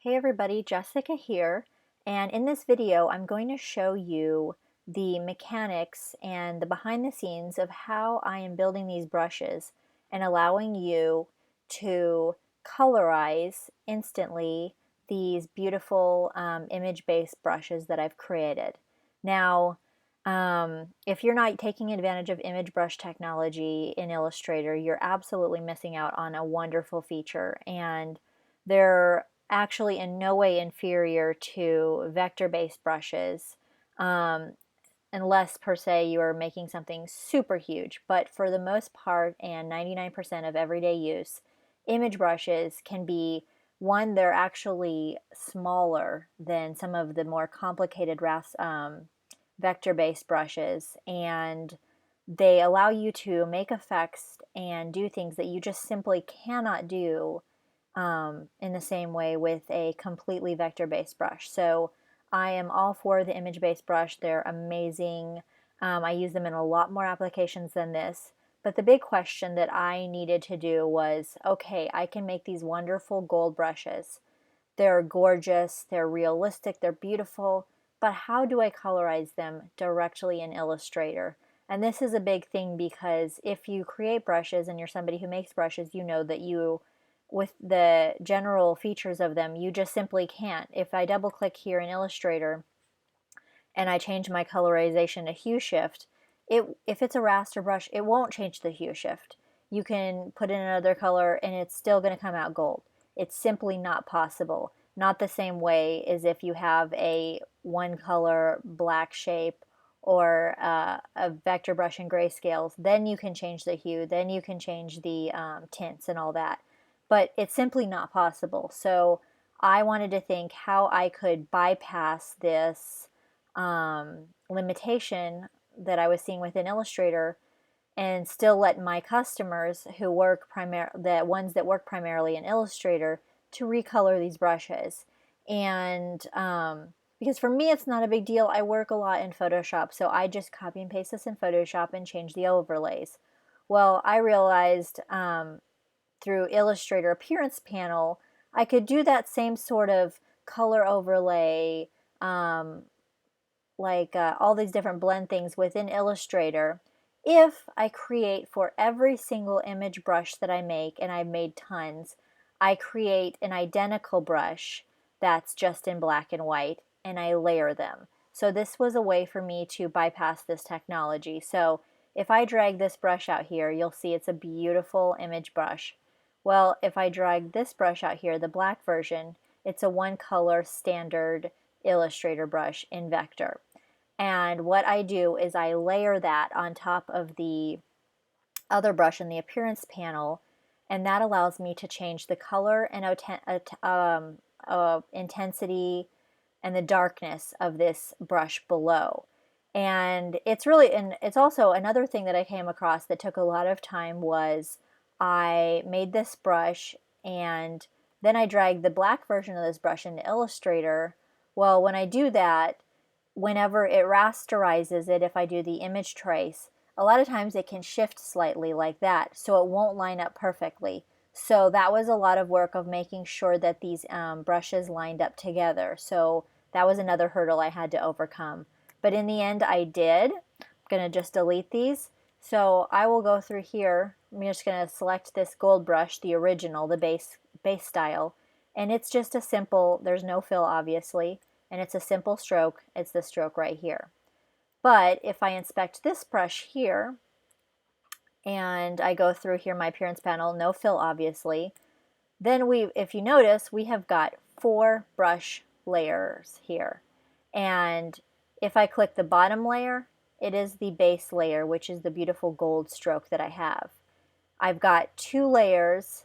Hey everybody, Jessica here, and in this video I'm going to show you the mechanics and the behind the scenes of how I am building these brushes and allowing you to colorize instantly these beautiful image-based brushes that I've created. Now, if you're not taking advantage of image brush technology in Illustrator, you're absolutely missing out on a wonderful feature, and they're actually in no way inferior to vector-based brushes, um, unless per se you are making something super huge. But for the most part and 99% of everyday use, image brushes can be one, they're actually smaller than some of the more complicated vector-based brushes, and they allow you to make effects and do things that you just simply cannot do in the same way with a completely vector-based brush. So I am all for the image-based brush. They're amazing. I use them in a lot more applications than this. But the big question that I needed to do was, okay, I can make these wonderful gold brushes. They're gorgeous, they're realistic, they're beautiful, but how do I colorize them directly in Illustrator? And this is a big thing because if you create brushes and you're somebody who makes brushes, you know that you, with the general features of them, you just simply can't. If I double click here in Illustrator and I change my colorization to hue shift, if it's a raster brush, it won't change the hue shift. You can put in another color and it's still going to come out gold. It's simply not possible. Not the same way as if you have a one color black shape or a vector brush in grayscales. Then you can change the hue, then you can change the tints and all that. But it's simply not possible. So I wanted to think how I could bypass this limitation that I was seeing within Illustrator and still let my customers who work the ones that work primarily in Illustrator to recolor these brushes. And because for me it's not a big deal, I work a lot in Photoshop, so I just copy and paste this in Photoshop and change the overlays. Well, I realized through Illustrator Appearance Panel, I could do that same sort of color overlay, all these different blend things within Illustrator if I create for every single image brush that I make, and I've made tons, I create an identical brush that's just in black and white and I layer them. So this was a way for me to bypass this technology. So if I drag this brush out here, you'll see it's a beautiful image brush. Well, if I drag this brush out here, the black version, it's a one color standard Illustrator brush in vector. And what I do is I layer that on top of the other brush in the appearance panel, and that allows me to change the color and intensity and the darkness of this brush below. And it's also another thing that I came across that took a lot of time was I made this brush and then I dragged the black version of this brush into Illustrator. Well, when I do that, whenever it rasterizes it, if I do the image trace, a lot of times it can shift slightly like that, so it won't line up perfectly. So that was a lot of work of making sure that these brushes lined up together. So that was another hurdle I had to overcome. But in the end, I did. I'm going to just delete these. So I will go through here. I'm just going to select this gold brush, the original, the base style. And it's just a simple, there's no fill obviously, and it's a simple stroke. It's the stroke right here. But if I inspect this brush here, and I go through here my appearance panel, no fill obviously, then if you notice, we have got 4 brush layers here. And if I click the bottom layer, it is the base layer, which is the beautiful gold stroke that I have. I've got 2 layers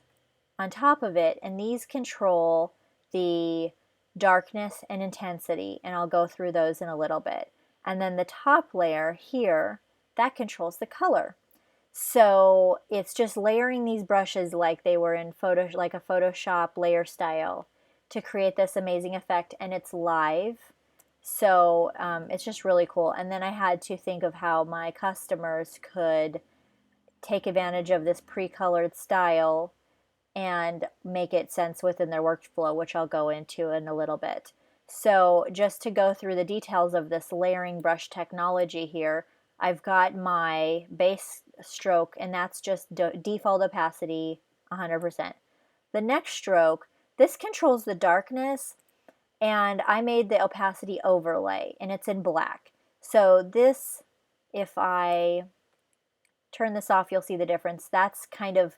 on top of it, and these control the darkness and intensity, and I'll go through those in a little bit. And then the top layer here, that controls the color. So it's just layering these brushes like they were in like a Photoshop layer style to create this amazing effect, and it's live. So it's just really cool. And then I had to think of how my customers could take advantage of this pre-colored style and make it sense within their workflow, which I'll go into in a little bit. So just to go through the details of this layering brush technology here, I've got my base stroke, and that's just default opacity 100%. The next stroke, this controls the darkness, and I made the opacity overlay, and it's in black. So this, if I turn this off, you'll see the difference. That's kind of,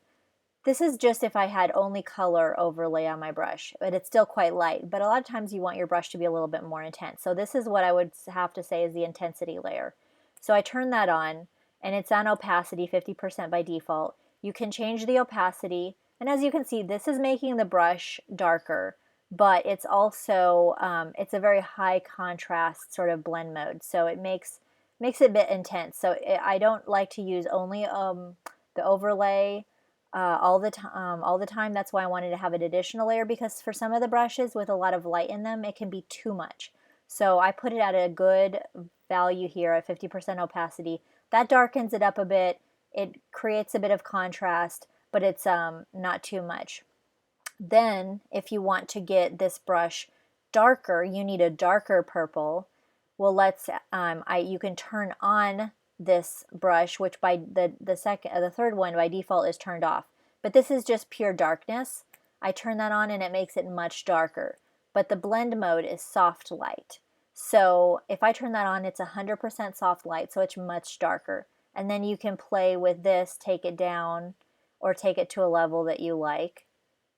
this is just if I had only color overlay on my brush, but it's still quite light. But a lot of times you want your brush to be a little bit more intense. So this is what I would have to say is the intensity layer. So I turn that on, and it's on opacity 50% by default. You can change the opacity, and as you can see, this is making the brush darker, but it's also, it's a very high contrast sort of blend mode. So it makes it a bit intense. So I don't like to use only the overlay all the time. That's why I wanted to have an additional layer, because for some of the brushes with a lot of light in them, it can be too much. So I put it at a good value here at 50% opacity. That darkens it up a bit. It creates a bit of contrast, but it's not too much. Then if you want to get this brush darker, you need a darker purple. Well, let's you can turn on this brush, which by the third one by default is turned off. But this is just pure darkness. I turn that on and it makes it much darker. But the blend mode is soft light. So if I turn that on, it's 100% soft light, so it's much darker. And then you can play with this, take it down, or take it to a level that you like,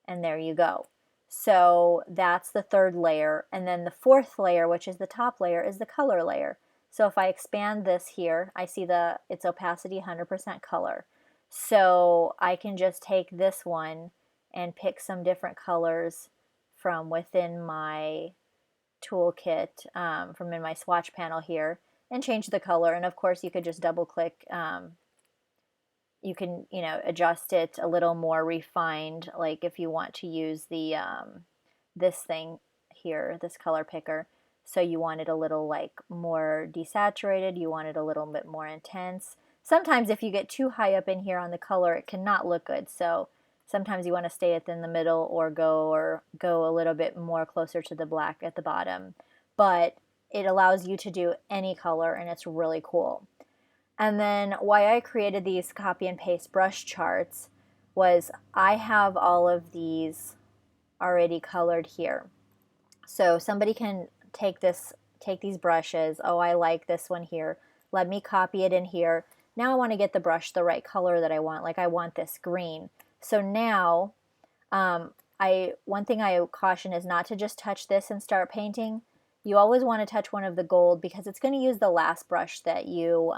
and there you go. So that's the third layer. And then the fourth layer, which is the top layer, is the color layer. So if I expand this here, I see its opacity 100% color. So I can just take this one and pick some different colors from within my toolkit, from in my swatch panel here, and change the color. And of course you could just double click, you can, adjust it a little more refined, like if you want to use the this thing here, this color picker. So you want it a little like more desaturated, you want it a little bit more intense. Sometimes if you get too high up in here on the color, it cannot look good. So sometimes you want to stay it in the middle, or go a little bit more closer to the black at the bottom. But it allows you to do any color, and it's really cool. And then why I created these copy and paste brush charts was I have all of these already colored here. So somebody can take these brushes. Oh, I like this one here. Let me copy it in here. Now I want to get the brush the right color that I want. Like I want this green. So now one thing I caution is not to just touch this and start painting. You always want to touch one of the gold, because it's going to use the last brush that you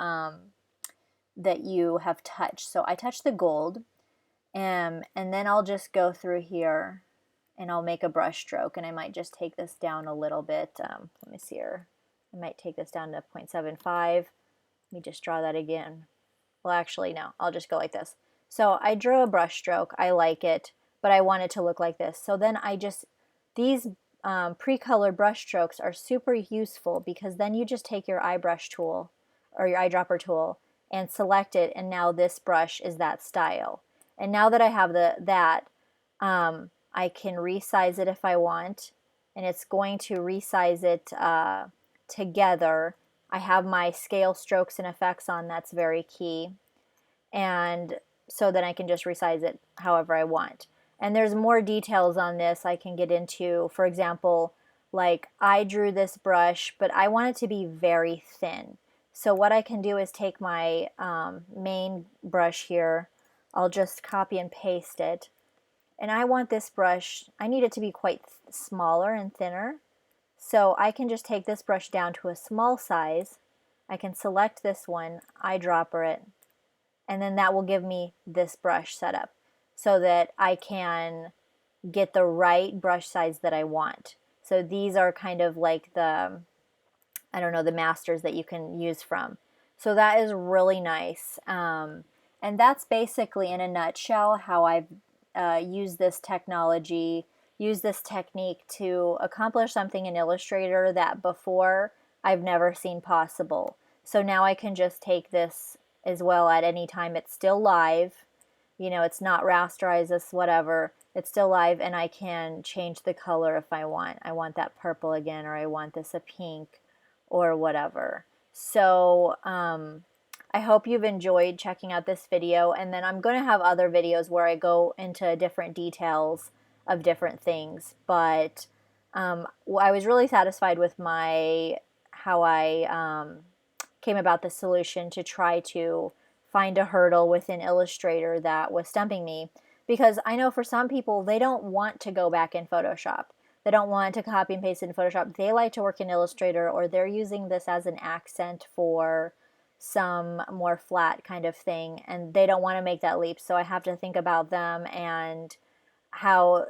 have touched. So I touch the gold, and then I'll just go through here and I'll make a brush stroke, and I might just take this down a little bit. Let me see here. I might take this down to 0.75. Let me just draw that again. Well, actually, no, I'll just go like this. So I drew a brush stroke. I like it, but I want it to look like this. So then these pre-colored brush strokes are super useful, because then you just take your eyebrush tool or your eyedropper tool and select it, and now this brush is that style. And now that I have I can resize it if I want, and it's going to resize it together. I have my scale strokes and effects on, that's very key. And so then I can just resize it however I want. And there's more details on this I can get into. For example, like I drew this brush, but I want it to be very thin. So what I can do is take my main brush here. I'll just copy and paste it. And I want this brush, I need it to be quite smaller and thinner. So I can just take this brush down to a small size. I can select this one, eyedropper it, and then that will give me this brush setup, so that I can get the right brush size that I want. So these are kind of like the, I don't know, the masters that you can use from. So that is really nice. And that's basically in a nutshell how I've used this technology, used this technique to accomplish something in Illustrator that before I've never seen possible. So now I can just take this as well at any time. It's still live. you know, it's not rasterized, this whatever. It's still live, and I can change the color if I want. I want that purple again, or I want this a pink, or whatever. So I hope you've enjoyed checking out this video, and then I'm going to have other videos where I go into different details of different things, but I was really satisfied with how I came about the solution to try to find a hurdle within Illustrator that was stumping me, because I know for some people, they don't want to go back in Photoshop. They don't want to copy and paste in Photoshop. They like to work in Illustrator, or they're using this as an accent for some more flat kind of thing, and they don't want to make that leap. So I have to think about them and how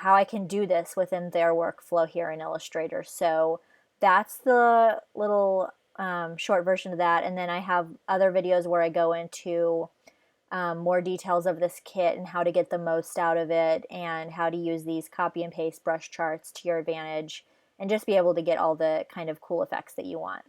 I can do this within their workflow here in Illustrator. So that's the little short version of that. And then I have other videos where I go into more details of this kit and how to get the most out of it, and how to use these copy and paste brush charts to your advantage, and just be able to get all the kind of cool effects that you want.